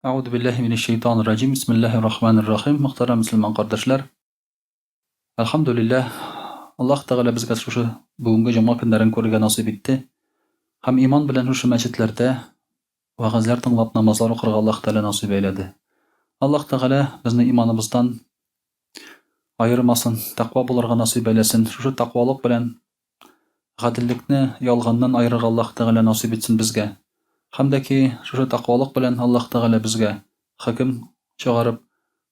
Ауду биллахи минешшейтанир-раджим. Бисмиллахир-рахманир-рахим. Мөхтәрәм мөселман кардәшләр. Әлхәмдүлилләх. Аллаһ Тәгалә безгә шушы бүгенге җомга көннәрен күрергә насыйп итте. Һәм иман белән шушы мәчетләрдә вәгазьләр тыңлап намазлар укырга Аллаһ Тәгалә насыйп әйләде. Аллаһ Тәгалә безне иманыбыздан аермасын, тақва булырга насыйп әйләсен. Шушы тақвалык белән гаделлекне ялганнан аерырга Аллаһ Тәгалә насыйп итсен безгә. Һәм дә ки шушы тақвалык белән Аллаһ Тәгалә безгә хөкем чыгарып,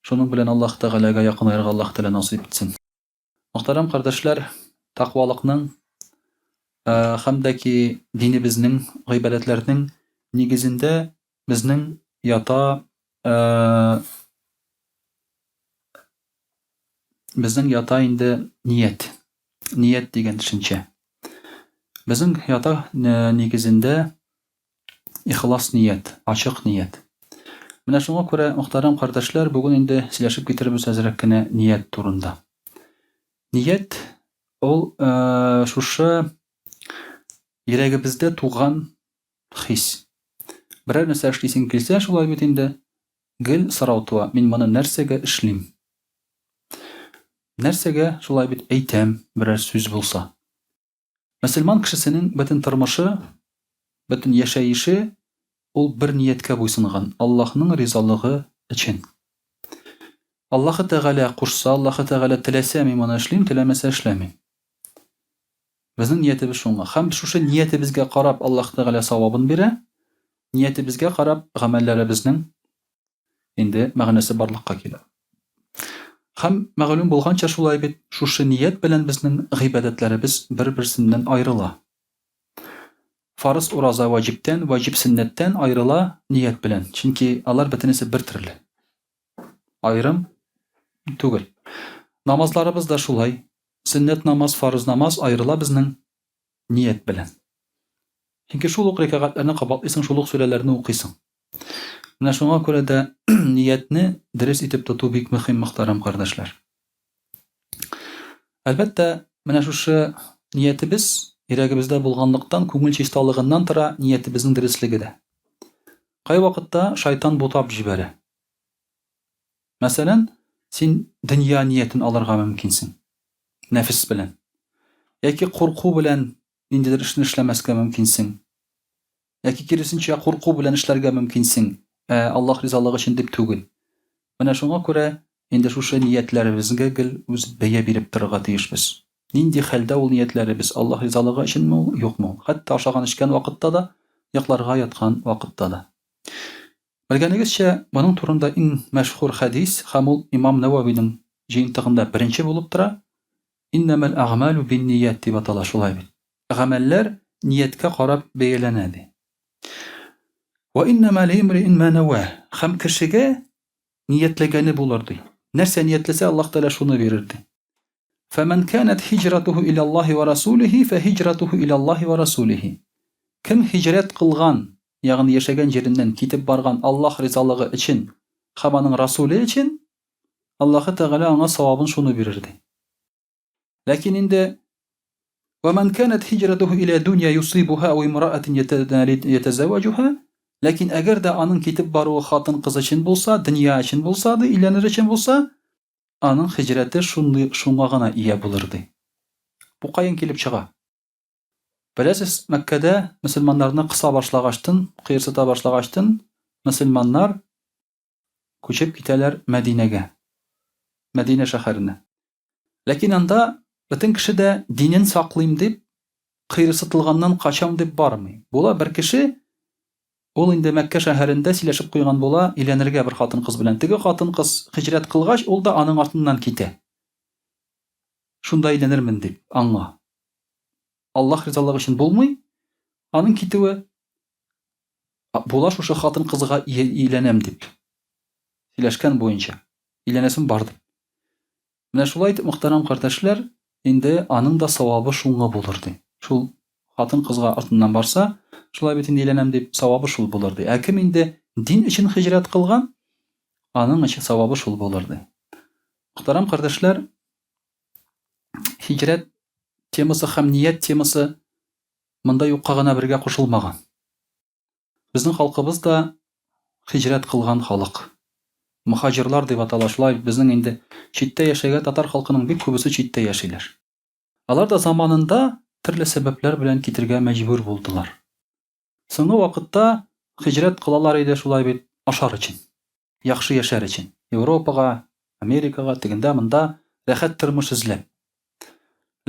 шуның белән Аллаһ Тәгаләгә якынайырга Аллаһ Тәгалә насыйп итсен. Мөхтәрәм кардәшләр, тақвалыкның һәм дә ки динебезнең, гыйбадәтләрнең нигезендә безнең ята инде ният. Ният дигән төшенчә. Безнең ята нигезендә ихлас ният, ачык ният. Менә шуңа күрә, мөхтәрәм кардәшләр, бүген инде сөйләшеп китербез әзрәк кенә ният турында. Ният ул шушы йөрәгебездә туган хис. Берәр нәрсә эшлисең килсә, шулай бит инде гел сорау туа: мин моны нәрсәгә эшлим? Нәрсәгә шулай бит әйтәм, берәр сүз булса. Мөселман кешесенең бөтен тормышы, бөтен яшәеше ул бер нияткә буйсынган: Аллаһның ризалыгы өчен. Аллаһ Тәгалә кушса, Аллаһ Тәгалә теләсә мин моны эшлим, теләмәсә эшләмим. Безнең ниятебез шуңа. Һәм шушы ниятебезгә карап Аллаһ Тәгалә савабын бирә. Ниятебезгә карап гамәлләребезнең инде мәгънәсе барлыкка килә. Һәм мәгълүм булганча шулай бит, шушы ният белән безнең гыйбадәтләребез бер-берсеннән аерыла. Фарыз ураза ваҗиптән, ваҗип сөннәттән аерыла ният белән. Чөнки алар бөтенесе бер төрле. Айрым түгел. Намазларыбыз да шулай. Сөннәт намаз, фарыз намаз аерыла безнең ният белән. Чөнки шул ук рәкъатләрне кабатлыйсың, шул ук сүрәләрне укыйсың. Менә шуңа күрә дә ниятне дөрес итеп тоту бик мөһим, мөхтәрәм кардәшләр. Әлбәттә, менә шушы ниятебез йөрәгебездә булганлыктан, күңел чисталыгыннан тора ниятебезнең дөреслеге дә. Кай вакытта шайтан бутап җибәрә. Мәсәлән, син дөнья ниятен алырга мөмкинсең. Нәфес белән. Яки курку белән ниндидер эшне эшләмәскә мөмкинсең. Яки киресенчә курку белән эшләргә мөмкинсең. Аллаһ ризалыгы өчен дип түгел. Менә шуңа күрә инде шушы ниятләребезгә гел үз бәя биреп торырга тиешбез. Нинди хәлдә ул ниятләребез? Аллаһ ризалыгы өченме, юкмы? Хәтта ашаган эчкән вакытта да, якларга яткан вакытта да. Белгәнегезчә, моның турында иң мәшһүр хәдис һәм ул Имам Нававиның җыентыгында беренче булып тора. Иннамал аъмалу бинният дип атала, шулай бит. Гамәлләр нияткә карап бәяләнә ди. Ва иннама лимриин ма нава. Һәм кешегә ниятләгәне булыр ди. Нәрсә ниятләсә, Аллаһ Тәгалә шуны бирер ди. فمن كانت هجرته إلى الله ورسوله فهجرته إلى الله ورسوله. Кем һиҗрәт кылган, ягъни яшәгән җиреннән китеп барган Аллаһ ризалыгы өчен һәм аның расулы өчен, Аллаһ Тәгалә аңа савабын шуны бирер ди. Ләкин инде ومن كانت هجرته إلى دنيا يصيبها أو امرأة يتزوجها. Ләкин әгәр дә аның китеп баруы хатын кыз өчен булса, дөнья өчен булса, өйләнер өчен булса, аның һиҗрәте шуңа гына ия булыр ди. Бу каян килеп чыга? Беләсез, Мәккәдә мөселманнарны кыса башлагачтын, кыерсыта башлагачтын, мөселманнар күчеп китәләр Мәдинәгә. Мәдинә шәһәренә. Ләкин анда бөтен кеше дә динен саклыйм дип, кыерсытылганнан качам дип бармый. Була бер кеше, ул инде Мәккә шәһәрендә сөйләшеп куйган була, өйләнергә бер хатын кыз белән. Теге хатын кыз һиҗрәт кылгач, ул да аның артыннан китә. Шунда өйләнермен дип аңа. Аллаһ ризалыгы өчен булмый, аның китүе була шушы хатын кызга өйләнәм дип. Сөйләшкән буенча. Өйләнәсем бар дип. Менә шулай итеп, мөхтәрәм кардәшләр, инде аның да савабы шуңа булыр ди. Шул хатын кызга артыннан барса, шулай бит инде өйләнәм дип савабы шул булыр ди. Кем инде дин өчен һиҗрәт кылган, аның өчен савабы шул булыр ди. Мөхтәрәм кардәшләр, һиҗрәт темасы һәм ният темасы монда юкка гына бергә кушылмаган. Безнең халкыбыз да хиҗрәт кылган халык. Мухаҗирлар дип атала. Шулай безнең инде читтә яшәгән татар халкының бик күбесе читтә яшиләр. Алар да заманында төрле сәбәпләр белән китергә мәҗбүр булдылар. Соңгы вакытта хиҗрәт кылалар иде шулай бит ашар өчен, яхшы яшәр өчен. Европага, Америкага, тегендә монда рәхәт тормыш эзләп.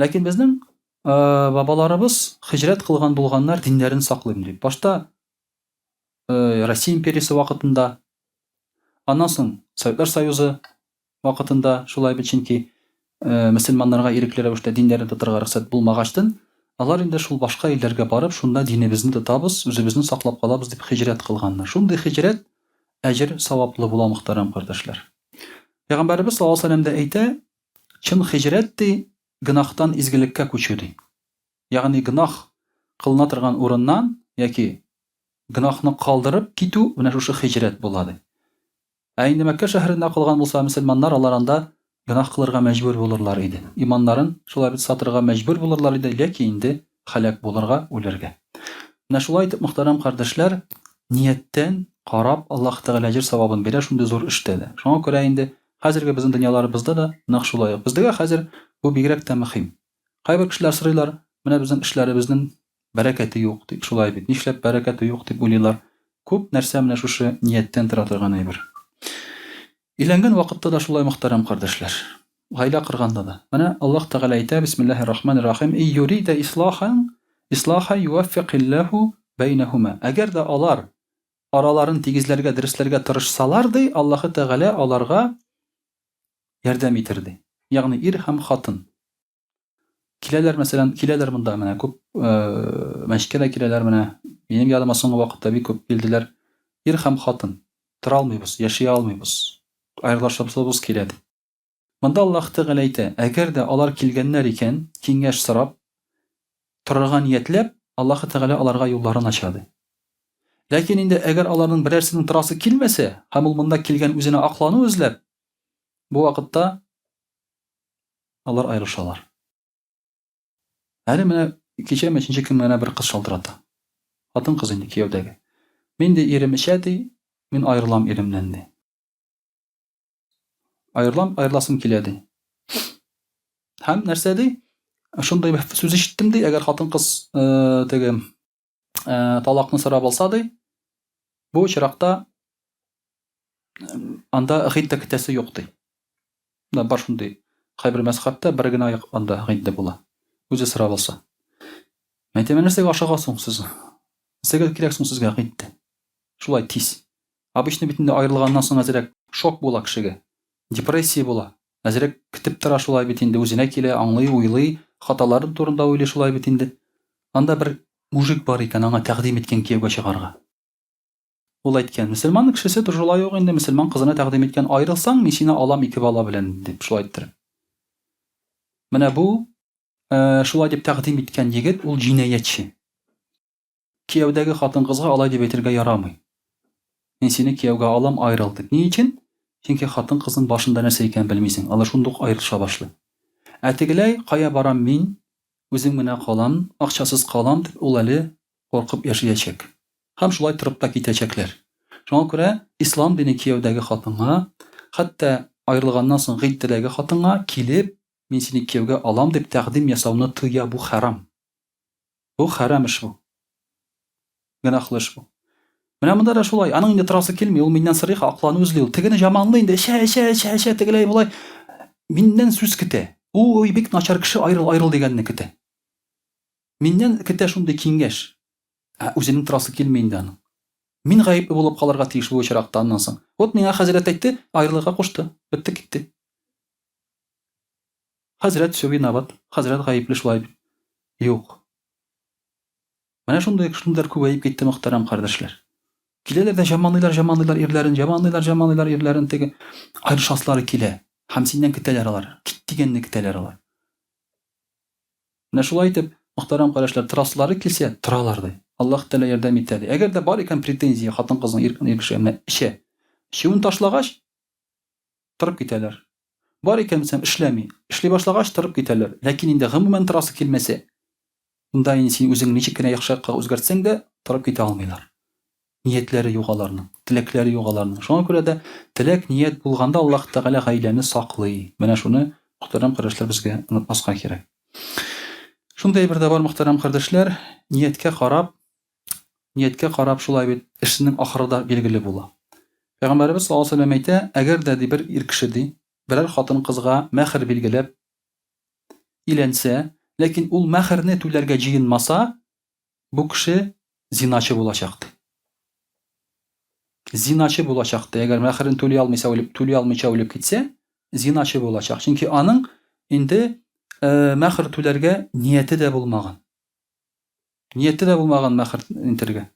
Ләкин безнең бабаларыбыз хиҗрәт кылган булганнар диннәрен саклыйм дип. Башта Россия империясе вакытында, аннан соң Советлар Союзы вакытында шулай бит, чөнки мөселманнарга ирекле рәвештә диннәрен тотарга рөхсәт булмагачтын, алар инде шул башка илләргә барып, шунда динебезне тотабыз, үзебезне саклап калабыз дип хиҗрәт кылганнар. Шундый хиҗрәт әҗер саваплы була, мөхтәрәм кардәшләр. Пәйгамбәрбез саллаллаһу алейһи ва сәлләм дә әйтә, чын хиҗрәт ди гынахтан изгелеккә күчү ди. Ягъни гынах кылына торган урыннан яки гынахны калдырып китү менә шушы хиҗрәт була ди. Инде Мәккә шәһәрендә кылган булса мөселманнар, алар анда гынах кылырга мәҗбүр булырлар иде. Иманнарын шулай бит сатырга мәҗбүр булырлар иде, ләкин инде халак булырга, үләргә. Менә шулай итеп, мөхтәрәм кардәшләр, нияттән карап Аллаһ Тәгалә әҗер савабын бирә шундый зур эштә дә. Шуңа күрә инде хәзерге безнең дөньяларыбызда да нәкъ шулай. Бездә хәзер бу бигрәк тә мөһим. Кайбер кешеләр сорыйлар, менә безнең эшләребезнең бәрәкәте юк дип, шулай бит. Нишләп бәрәкәте юк дип уйлыйлар? Күп нәрсә менә шушы нияттән тора торган әйбер. Иләнгән вакытта да шулай, мөхтәрәм кардәшләр. Гаилә кырганда да. Менә Аллаһ Тәгалә әйтә, бисмиллаһир-рахманир-рахим: "Юрида ислаха юваффиқиллаху бәйнәһума." Әгәр дә алар араларын тигезләргә, дөрестләргә тырышсалар ди, Аллаһ Тәгалә аларга ярдәм итер ди. Ягъни ир һәм хатын. Киләләр, мәсәлән, киләләр монда менә күп мәчеткә дә киләләр, менә минем яныма соңгы вакытта бик күп килделәр. Ир һәм хатын. Тора алмыйбыз, яши алмыйбыз. Аерылышабыз килә ди. Монда Аллаһ Тәгалә әйтә, әгәр дә алар килгәннәр икән, киңәш сорап, торырга ниятләп, Аллаһ Тәгалә аларга юлларын ача ди. Ләкин инде әгәр аларның берәрсенең торасы килмәсә, һәм ул монда килгән үзенә аклану эзләп, бу вакытта алар аерылышалар. Әле менә кичә мәченче көн менә бер кыз шалтырата. Хатын кыз инде кияүдәге. Мин дә ирем эчә ди, мин аерылам иремнән ди. Аерыласым килә ди. Һәм нәрсә ди? Шундай сүз ишеттем ди, әгәр хатын кыз теге талакны сорап алса ди, бу чиракта анда гыйддә көтәсе юк ди. Да бар шундый. Кайбер мәсхәбтә бер генә аяк анда гыйддә була. Үзе сорап алса. Мәйтәм, нәрсәгә ашагасың сез? Нәрсәгә кирәк соң сезгә гыйддә? Шулай тиз. Обычно бит инде аерылганнан соң әзрәк шок була кешегә. Депрессия була. Әзрәк көтеп тора шулай бит инде, үзенә килә, аңлый, уйлый, хаталарын турында уйлый шулай бит инде. Анда бер мужик бар икән, аңа тәкъдим иткән кияүгә чыгарга. Ул әйткән, мөселман кешесе шулай ук инде, мөселман кызына тәкъдим иткән, аерылсаң, мин сине алам 2 бала белән дип шулай әйтте. Менә бу шулай дип тәкъдим иткән егет, ул җинаятьче. Кияүдәге хатын кызга алай дип әйтергә ярамый. Мин сине кияүгә алам, аерыл дип. Ни өчен? Чөнки хатын кызның башында нәрсә икән белмисең. Алар шундук аерылыша башлый. Тегеләй, кая барам мин? Үзем менә калам, акчасыз калам дип, ул әле коркып яшәячәк. Һәм шулай торып та китәчәкләр. Шуңа күрә ислам дине кияүдәге хатынга, хәтта аерылганнан соң гыйддәдәге хатынга килеп, мин сине кияүгә алам дип тәкъдим ясауны тыя, бу харам. Бу харам эш бу. Гынахлы эш бу. Менә монда да шулай, аның инде торасы килми, ул миннән сорый, аклану эзли, ул тегене жаманлый инде, шә тегеләй булай. Миннән сүз көтә. Ой, бик начар кеше, аерыл дигәнне көтә. Миннән көтә шундый киңәш. Үзенең торасы килми инде аның. Мин гаепле булып калырга тиеш бу чиракта аннан соң. Вот миңа хәзрәт әйтте, аерылырга кушты. Бетте китте. Хәзрәт все виноват. Хәзрәт гаепле шулай. Юк. Менә шундый кешеләр күбәеп китте, мөхтәрәм кардәшләр. Киләләр дә жаманлыйлар ирләрен, теге аерышаслары килә. Һәм синнән көтәләр алар. Кит дигәнне көтәләр алар. Менә шулай итеп, мөхтәрәм кардәшләр, торасылары килсә, торалар ди. Аллаһ Тәгалә ярдәм итә ди. Әгәр дә бар икән претензия хатын кызның ир кеше менә эчә. Чуын ташлагач торып китәләр. Бар икән сәм эшләми. Эшли башлагач торып китәләр. Ләкин инде гомумән торасы килмәсә, монда инде син үзең ничек кенә яхшыкка үзгәртсәң дә торып китә алмыйлар. ниетләре юк аларның, теләкләре юк аларның. Шуңа күрә дә теләк, ният булганда Аллаһ Тәгалә гаиләне саклый. Менә шуны мөхтәрәм кардәшләр безгә онытмаска кирәк. Шундай бер дә бар, мөхтәрәм кардәшләр, ниятка карап шулай бит эшнең ахыры да билгеле була. Пәйгамбәрбез саллаллаһу алейһи ва сәлләм әйтә, әгәр дә бер ир кеше берәр хатын кызга мәхр билгеләп иләнсә, ләкин ул мәхерне түләргә җыенмаса, бу кеше зиначы булачак. Зиначы булачак. Әгәр мәхерен түли алмыйча үлеп китсә, зиначы булачак. Чөнки аның инде мәхер түләргә нияте дә булмаган. Нияте дә булмаган мәхер интергә.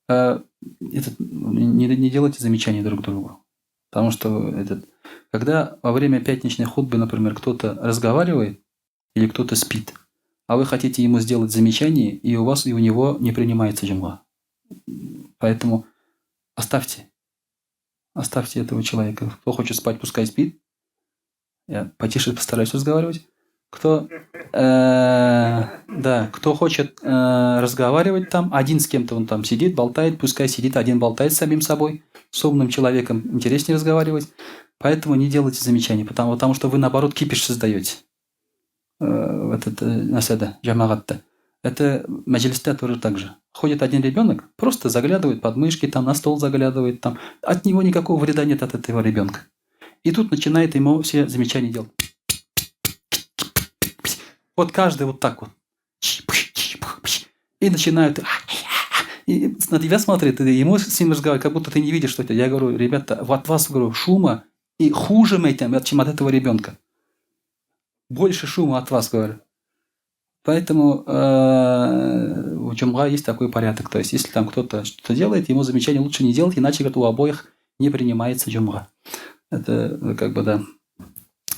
Не делайте замечания друг другу. Потому что когда во время пятничной хутбы, например, кто-то разговаривает или кто-то спит, а вы хотите ему сделать замечание, и у вас и у него не принимается джумга. Поэтому оставьте этого человека. Кто хочет спать, пускай спит. Я потише постараюсь разговаривать. Кто хочет разговаривать там, один с кем-то он там сидит, болтает, пускай сидит, один болтает с самим собой. С умным человеком интереснее разговаривать. Поэтому не делайте замечаний, потому что вы, наоборот, кипиш создаете. Джамагатта. Это маджлиста тоже так же. Ходит один ребенок, просто заглядывает под мышки, там на стол заглядывает, там. От него никакого вреда нет от этого ребенка. И тут начинает ему все замечания делать. Вот каждый вот так вот. И начинают... И на тебя смотрит, и ему с ним разговаривает, как будто ты не видишь, что это. Я говорю, ребята, от вас, говорю, шума и хуже, чем от этого ребенка. Больше шума от вас, говорю. Поэтому у джумга есть такой порядок. То есть, если там кто-то что-то делает, ему замечание лучше не делать, иначе говорит, у обоих не принимается джумга. Это как бы, да,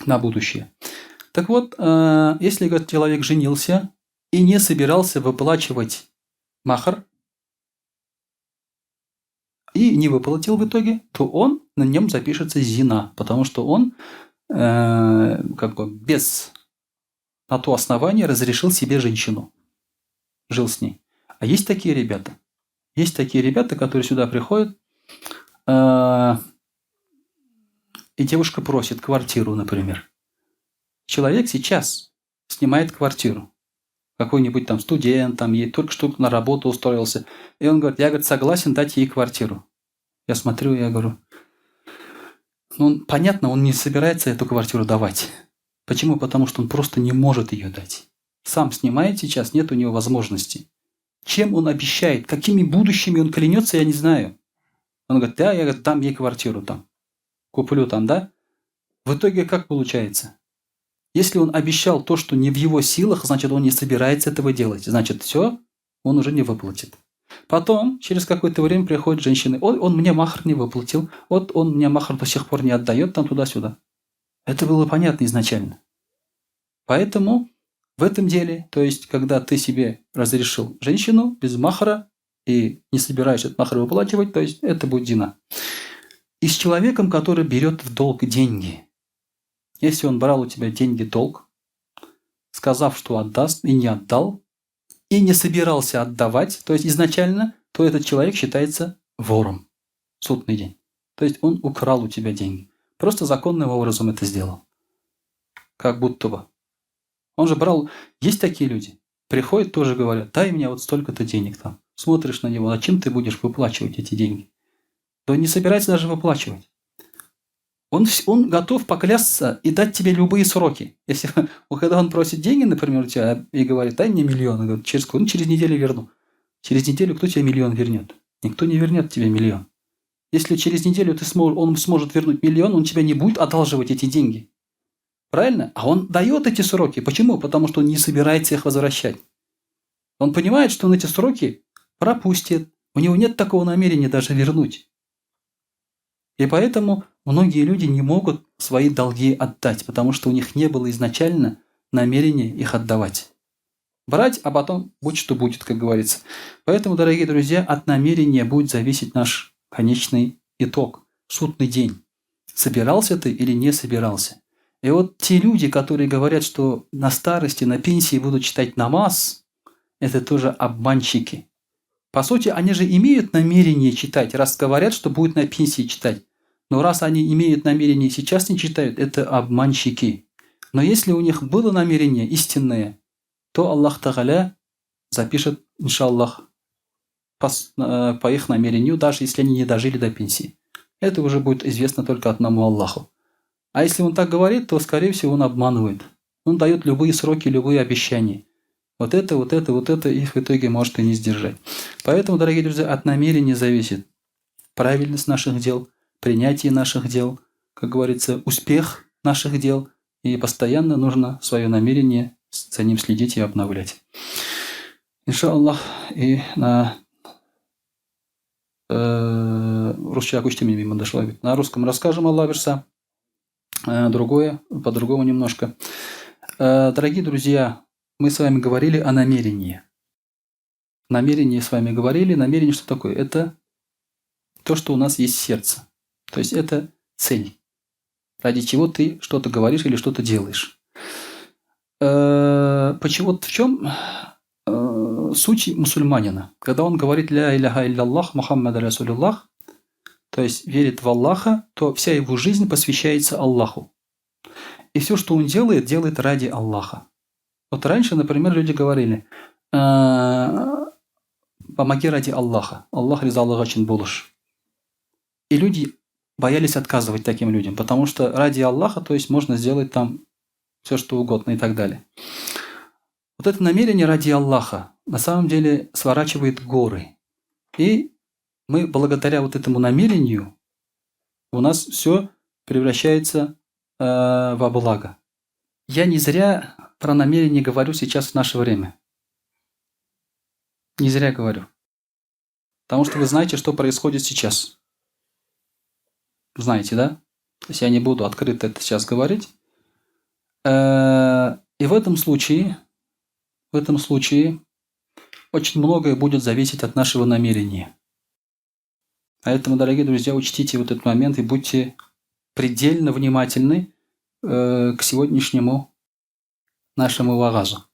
на будущее. Так вот, если, говорит, человек женился и не собирался выплачивать махр, и не выплатил в итоге, то на нем запишется зина, потому что он как бы на то основание разрешил себе женщину, жил с ней. А есть такие ребята, которые сюда приходят, и девушка просит квартиру, например. Человек сейчас снимает квартиру. Какой-нибудь там студент, там ей только что на работу устроился. И он говорит, я, согласен дать ей квартиру. Я смотрю, я говорю, понятно, он не собирается эту квартиру давать. Почему? Потому что он просто не может ее дать. Сам снимает сейчас, нет у него возможности. Чем он обещает, какими будущими он клянется, я не знаю. Он говорит, да, я дам ей квартиру там. Куплю там, да? В итоге как получается? Если он обещал то, что не в его силах, значит, он не собирается этого делать. Значит, все, он уже не выплатит. Потом, через какое-то время приходят женщины. Он мне махр не выплатил. Вот он мне махр до сих пор не отдает, там туда-сюда. Это было понятно изначально. Поэтому в этом деле, то есть, когда ты себе разрешил женщину без махра и не собираешься этот махр выплачивать, то есть, это будет зина. И с человеком, который берет в долг деньги. Если он брал у тебя деньги долг, сказав, что отдаст, и не отдал, и не собирался отдавать, то есть изначально, то этот человек считается вором в судный день. То есть он украл у тебя деньги. Просто законным образом это сделал. Как будто бы. Он же брал... Есть такие люди. Приходят, тоже говорят, дай мне вот столько-то денег там. Смотришь на него, а чем ты будешь выплачивать эти деньги? Да он не собирается даже выплачивать. Он готов поклясться и дать тебе любые сроки. Если, когда он просит деньги, например, у тебя и говорит, дай мне миллион, говорит, через неделю верну. Через неделю кто тебе миллион вернет? Никто не вернет тебе миллион. Если через неделю он сможет вернуть миллион, он тебя не будет одалживать эти деньги. Правильно? А он дает эти сроки. Почему? Потому что он не собирается их возвращать. Он понимает, что он эти сроки пропустит. У него нет такого намерения даже вернуть. И поэтому многие люди не могут свои долги отдать, потому что у них не было изначально намерения их отдавать. Брать, а потом будь что будет, как говорится. Поэтому, дорогие друзья, от намерения будет зависеть наш конечный итог, судный день. Собирался ты или не собирался? И вот те люди, которые говорят, что на старости, на пенсии будут читать намаз, это тоже обманщики. По сути, они же имеют намерение читать, раз говорят, что будут на пенсии читать. Но раз они имеют намерение и сейчас не читают, это обманщики. Но если у них было намерение истинное, то Аллах Тааля запишет, иншаллах, по их намерению, даже если они не дожили до пенсии. Это уже будет известно только одному Аллаху. А если он так говорит, то, скорее всего, он обманывает. Он дает любые сроки, любые обещания. Вот это, их в итоге может и не сдержать. Поэтому, дорогие друзья, от намерения зависит правильность наших дел, принятие наших дел, как говорится, успех наших дел. И постоянно нужно свое намерение за ним следить и обновлять. Иншаллах, и на на русском расскажем Аллах верса, другое, по-другому немножко. Дорогие друзья, мы с вами говорили о намерении. Намерение с вами говорили. Намерение что такое? Это то, что у нас есть в сердце. То есть это цель, ради чего ты что-то говоришь или что-то делаешь. Почему? В чем суть мусульманина? Когда он говорит «Ля иляха илляллах, Мухаммад Расулуллах», то есть верит в Аллаха, то вся его жизнь посвящается Аллаху. И все, что он делает, делает ради Аллаха. Вот раньше, например, люди говорили «Помоги ради Аллаха, Аллах ризаллах очень булыш». И люди боялись отказывать таким людям, потому что ради Аллаха, то есть можно сделать там все, что угодно и так далее. Вот это намерение ради Аллаха на самом деле сворачивает горы. И мы благодаря вот этому намерению у нас все превращается во благо. Я не зря про намерение говорю сейчас в наше время. Не зря говорю. Потому что вы знаете, что происходит сейчас. Знаете, да? То есть я не буду открыто это сейчас говорить. И в этом случае очень многое будет зависеть от нашего намерения. Поэтому, дорогие друзья, учтите вот этот момент и будьте предельно внимательны к сегодняшнему нашему вагазу.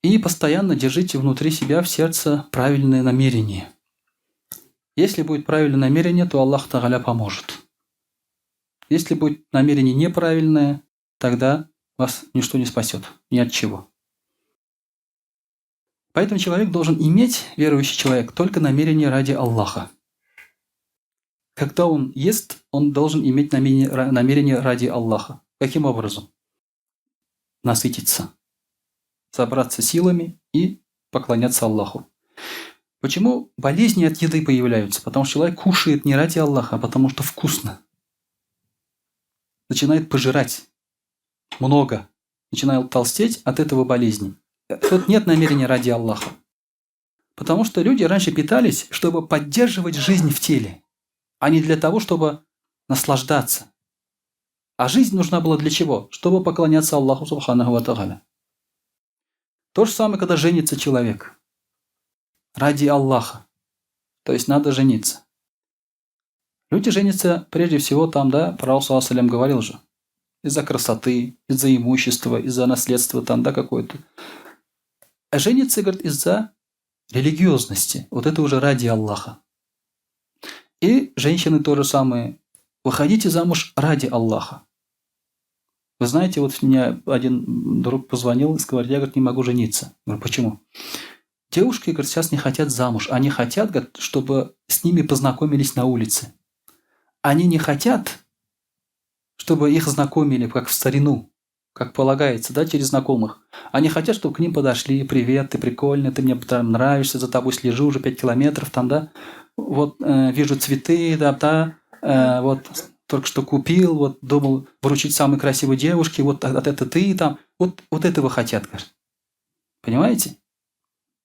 И постоянно держите внутри себя, в сердце, правильное намерение. Если будет правильное намерение, то Аллах Тааля поможет. Если будет намерение неправильное, тогда вас ничто не спасет, ни от чего. Поэтому человек должен иметь, верующий человек, только намерение ради Аллаха. Когда он ест, он должен иметь намерение ради Аллаха. Каким образом? Насытиться, собраться силами и поклоняться Аллаху. Почему болезни от еды появляются? Потому что человек кушает не ради Аллаха, а потому что вкусно. Начинает пожирать много, начинает толстеть, от этого болезни. Тут нет намерения ради Аллаха. Потому что люди раньше питались, чтобы поддерживать жизнь в теле, а не для того, чтобы наслаждаться. А жизнь нужна была для чего? Чтобы поклоняться Аллаху Субханаху ва Тааля. То же самое, когда женится человек. Ради Аллаха. То есть надо жениться. Люди женятся прежде всего там, да, пророк саллаллаху алейхи ва саллям говорил же, из-за красоты, из-за имущества, из-за наследства там, да, какое-то. А женится, говорит, из-за религиозности. Вот это уже ради Аллаха. И женщины то же самое. Выходите замуж ради Аллаха. Вы знаете, вот мне один друг позвонил и сказал, я, говорит, не могу жениться. Я говорю, почему? Девушки, говорит, сейчас не хотят замуж. Они хотят, говорит, чтобы с ними познакомились на улице. Они не хотят, чтобы их знакомили, как в старину, как полагается, да, через знакомых. Они хотят, чтобы к ним подошли, привет, ты прикольный, ты мне там нравишься, за тобой слежу уже 5 километров, там, да, вот вижу цветы, да, вот только что купил, вот думал вручить самой красивой девушке, вот это ты там, вот этого хотят, говорит. Понимаете?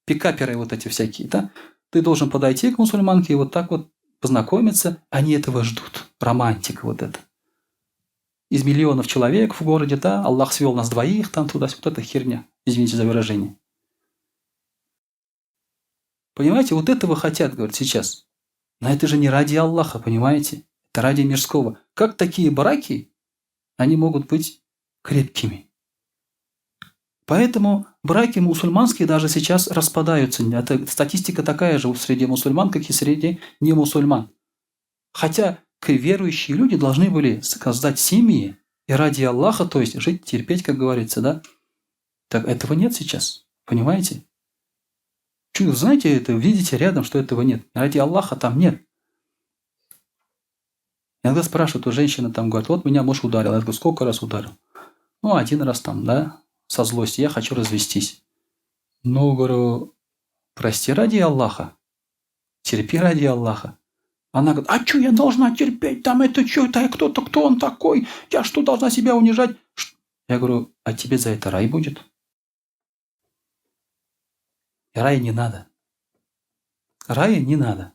Пикаперы вот эти всякие, да? Ты должен подойти к мусульманке и вот так вот познакомиться, они этого ждут. Романтика вот эта. Из миллионов человек в городе, да, Аллах свел нас двоих, там туда, вот эта херня. Извините за выражение. Понимаете, вот этого хотят, говорят, сейчас. Но это же не ради Аллаха, понимаете? Это ради мирского. Как такие браки, они могут быть крепкими? Поэтому браки мусульманские даже сейчас распадаются. Это статистика такая же среди мусульман, как и среди немусульман. Хотя верующие люди должны были создать семьи и ради Аллаха, то есть жить, терпеть, как говорится, да? Так этого нет сейчас. Понимаете? Чудо, знаете, это видите рядом, что этого нет. Ради Аллаха там нет. Иногда спрашивают, у женщины там говорят, вот меня муж ударил. Я говорю, сколько раз ударил? Ну, один раз там, да, со злости, я хочу развестись. Ну, говорю, прости ради Аллаха, терпи ради Аллаха. Она говорит, а что я должна терпеть? Там это что, это кто он такой? Я что, должна себя унижать? Я говорю, а тебе за это рай будет? И рая не надо. Рая не надо.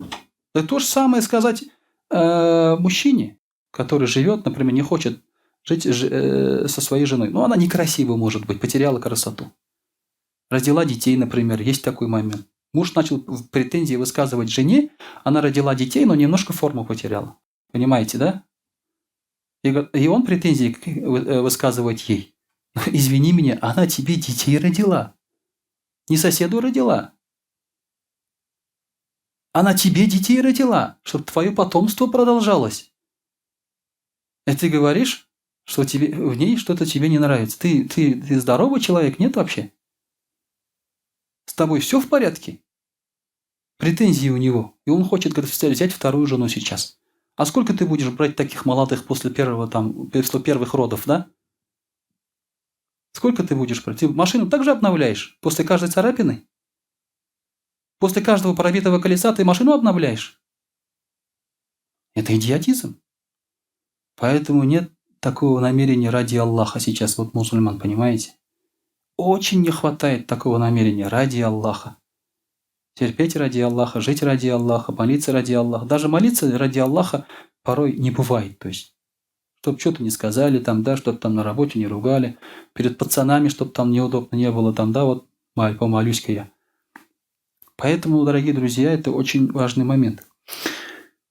Это то же самое сказать мужчине, который живет, например, не хочет жить со своей женой. Ну, она некрасивая, может быть, потеряла красоту. Родила детей, например, есть такой момент. Муж начал претензии высказывать жене, она родила детей, но немножко форму потеряла. Понимаете, да? И он претензии высказывает ей. Извини меня, она тебе детей родила. Не соседу родила. Она тебе детей родила, чтобы твое потомство продолжалось. И ты говоришь, что в ней что-то тебе не нравится. Ты здоровый человек, нет вообще? С тобой все в порядке? Претензии у него. И он хочет, говорит, взять вторую жену сейчас. А сколько ты будешь брать таких молодых после первых родов, да? Сколько ты будешь брать? Ты машину также обновляешь после каждой царапины? После каждого пробитого колеса ты машину обновляешь? Это идиотизм. Поэтому нет такого намерения ради Аллаха сейчас, вот мусульман, понимаете? Очень не хватает такого намерения ради Аллаха. Терпеть ради Аллаха, жить ради Аллаха, молиться ради Аллаха. Даже молиться ради Аллаха порой не бывает. То есть, чтобы что-то не сказали, там, да, чтобы там на работе не ругали, перед пацанами, чтобы там неудобно не было, там, да, вот помолюсь-ка я. Поэтому, дорогие друзья, это очень важный момент.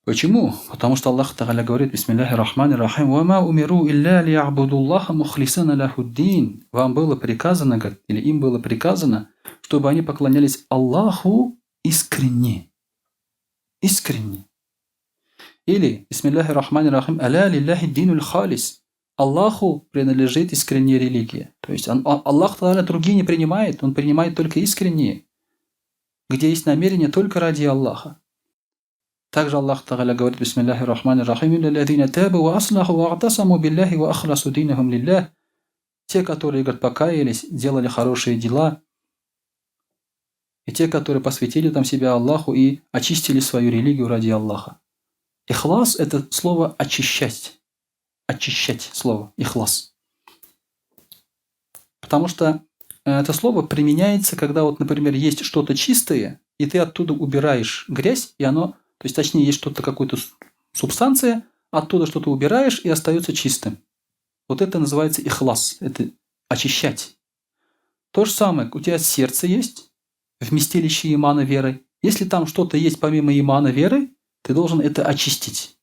Почему? Потому что Аллах Тааля говорит, бисмилляхи рахмани рахим, «Вама умиру илля ли'абудуллаха мухлисана лахуддин». Вам было приказано, или им было приказано, чтобы они поклонялись Аллаху искренне. Искренне. Или, бисмилляхи рахмани рахим, «Аля лилляхи динуль халис». Аллаху принадлежит искренняя религия. То есть Аллах Тааля другие не принимает, Он принимает только искренние, где есть намерение только ради Аллаха. Также Аллах Тааля говорит, бисмилляхи рахмани рахим, «Лилладзина табу ва аслаху ва атасаму биллахи ва ахласу динахум лиллях». Те, которые, говорят, покаялись, делали хорошие дела, и те, которые посвятили там себя Аллаху и очистили свою религию ради Аллаха. Ихлас – это слово «очищать». Очищать слово «ихлас». Потому что это слово применяется, когда, вот, например, есть что-то чистое, и ты оттуда убираешь грязь, и оно, то есть, точнее, есть что-то, какая-то субстанция, оттуда что-то убираешь, и остается чистым. Вот это называется ихлас, это очищать. То же самое, у тебя сердце есть, вместилище имана веры. Если там что-то есть помимо имана веры, ты должен это очистить.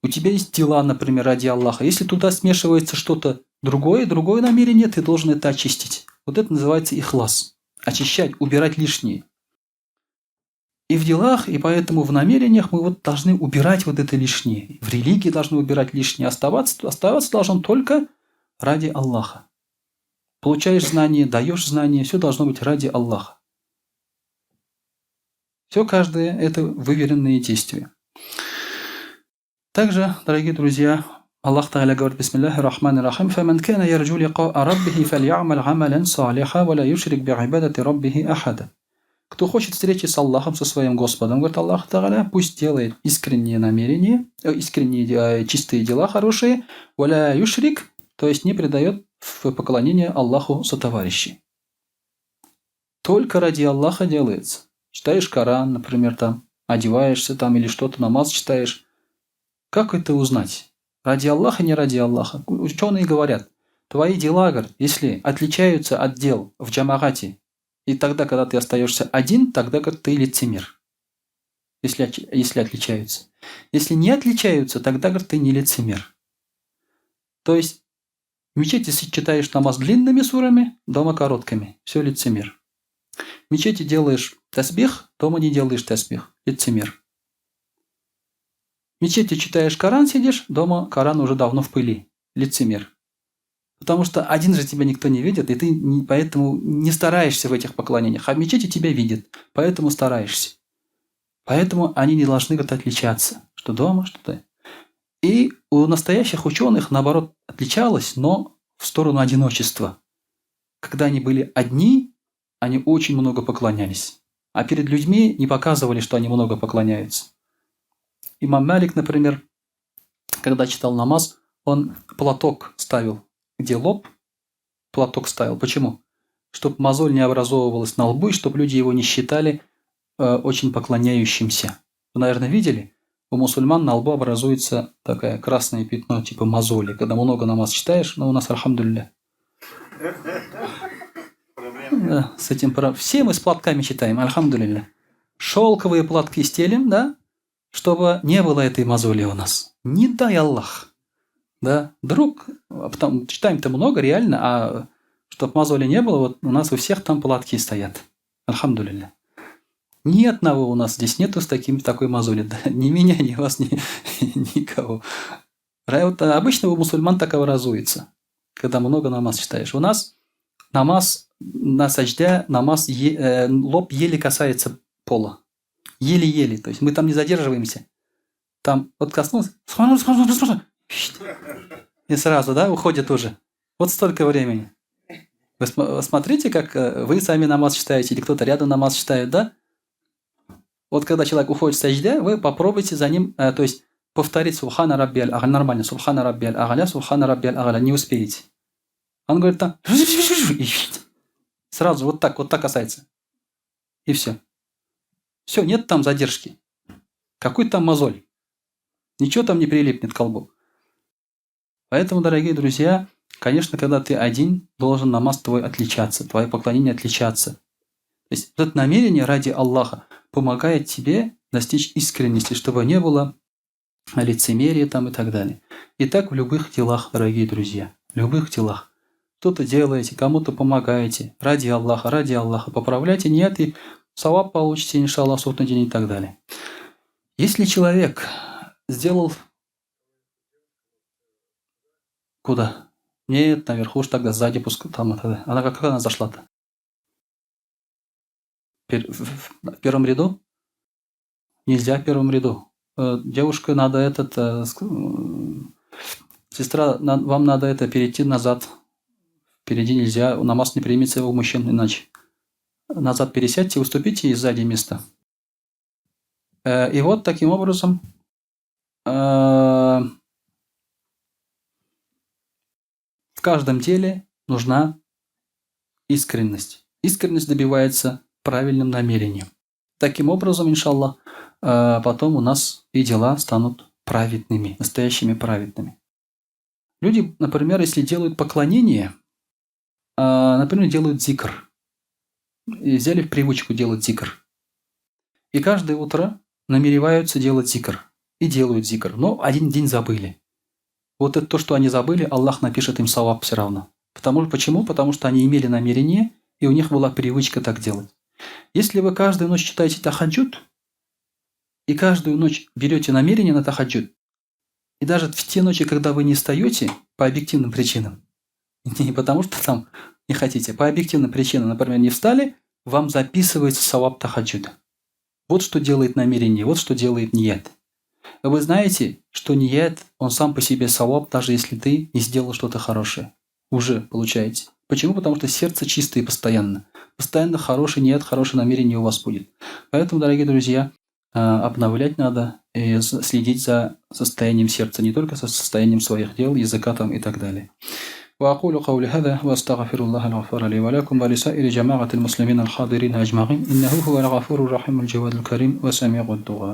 У тебя есть дела, например, ради Аллаха. Если туда смешивается что-то другое намерение, ты должен это очистить. Вот это называется ихлас. Очищать, убирать лишнее. И в делах, и поэтому в намерениях мы вот должны убирать вот это лишнее. В религии должны убирать лишнее. Оставаться должен только ради Аллаха. Получаешь знания, даешь знания, все должно быть ради Аллаха. Все каждое – это выверенные действия. Также, дорогие друзья, Аллах Тааля говорит, бисмилляхи рахмани рахим, «Фаман кана ярджу ликаа раббихи фальямаль амалян салиха ва ла юшрик би'ибадати раббихи ахада». Кто хочет встречи с Аллахом, со своим Господом, говорит Аллах Тааля, пусть делает искренние намерения, искренние чистые дела хорошие, ва ла юшрик, то есть не предает в поклонение Аллаху сотоварищей. Только ради Аллаха делается. Читаешь Коран, например, там, одеваешься там или что-то, намаз читаешь. Как это узнать? Ради Аллаха, не ради Аллаха? Ученые говорят, твои дела, говорят, если отличаются от дел в джамагате, и тогда, когда ты остаешься один, тогда, говорят, ты лицемер. Если отличаются. Если не отличаются, тогда, говорят, ты не лицемер. То есть В мечети читаешь намаз длинными сурами, дома короткими. Все лицемер. В мечети делаешь тасбих, дома не делаешь тасбих. Лицемер. В мечети читаешь Коран, сидишь, дома Коран уже давно в пыли. Лицемер. Потому что один же тебя никто не видит, и ты поэтому не стараешься в этих поклонениях. А в мечети тебя видят, поэтому стараешься. Поэтому они не должны как-то отличаться. Что дома, что ты. И у настоящих ученых, наоборот, отличалось, но в сторону одиночества. Когда они были одни, они очень много поклонялись. А перед людьми не показывали, что они много поклоняются. Имам Малик, например, когда читал намаз, он платок ставил, где лоб, платок ставил. Почему? Чтобы мозоль не образовывалась на лбу, и чтобы люди его не считали очень поклоняющимся. Вы, наверное, видели? У мусульман на лбу образуется такое красное пятно, типа мозоли. Когда много намаз читаешь, но у нас, альхамдулилля. Да, с этим все мы с платками читаем, альхамдулилля. Шелковые платки стелим, да? Чтобы не было этой мозоли у нас. Не дай Аллах. Да, вдруг, потом читаем-то много, реально, а чтобы мозоли не было, вот у нас у всех там платки стоят. Альхамдулилля. Ни одного у нас здесь нету с такой мозоли. Да, ни меня, ни вас, никого. Вот обычно у мусульман так образуется, когда много намаз читаешь. У нас намаз на саджде, лоб еле касается пола. Еле-еле. То есть мы там не задерживаемся. Там вот коснулся. И сразу, да, уходит уже. Вот столько времени. Вы смотрите, как вы сами намаз читаете, или кто-то рядом намаз читает, да? Вот когда человек уходит в саджде, вы попробуйте за ним, то есть повторить субхана раббиаль а'ля, нормально, субхана раббиаль а'ля, не успеете. Он говорит там, сразу вот так касается. И все. Все, нет там задержки. Какой там мозоль? Ничего там не прилипнет к колбу. Поэтому, дорогие друзья, конечно, когда ты один, должен намаз твой отличаться, твое поклонение отличаться. То есть это намерение ради Аллаха помогает тебе достичь искренности, чтобы не было лицемерия там и так далее. И так в любых делах, дорогие друзья, в любых делах. Что-то делаете, кому-то помогаете, ради Аллаха, поправляйте, нет, и саваб получите, иншаллах, в судный день и так далее. Если человек сделал... Куда? Нет, наверху уж тогда сзади пускай там. Она как она зашла-то? В первом ряду? Нельзя в первом ряду. Девушка, надо сестра, вам надо перейти назад. Впереди нельзя, намаз не примется у мужчин иначе. Назад пересядьте, уступите и сзади место. И вот таким образом в каждом деле нужна искренность. Искренность добивается правильным намерением. Таким образом, иншаллах, потом у нас и дела станут праведными, настоящими праведными. Люди, например, если делают поклонение, например, делают зикр. И взяли в привычку делать зикр. И каждое утро намереваются делать зикр. И делают зикр. Но один день забыли. Вот это то, что они забыли, Аллах напишет им саваб все равно. Почему? Потому что они имели намерение, и у них была привычка так делать. Если вы каждую ночь читаете тахаджуд, и каждую ночь берете намерение на тахаджуд, и даже в те ночи, когда вы не встаете, по объективным причинам, не потому что там не хотите, по объективным причинам, например, не встали, вам записывается саваб тахаджуда. Вот что делает намерение, вот что делает ният. Вы знаете, что ният, он сам по себе саваб, даже если ты не сделал что-то хорошее. Уже получаете. Почему? Потому что сердце чистое постоянно. Постоянно хороший ният, хорошее намерение у вас будет. Поэтому, дорогие друзья, обновлять надо и следить за состоянием сердца, не только со состоянием своих дел, языка там и так далее. وأقول قولي هذا وأستغفر الله الغفور لي ولكم ولسائر جماعة المسلمين الحاضرين أجمعين إنه هو الغفور الرحيم الجواد الكريم وسميع الدعاء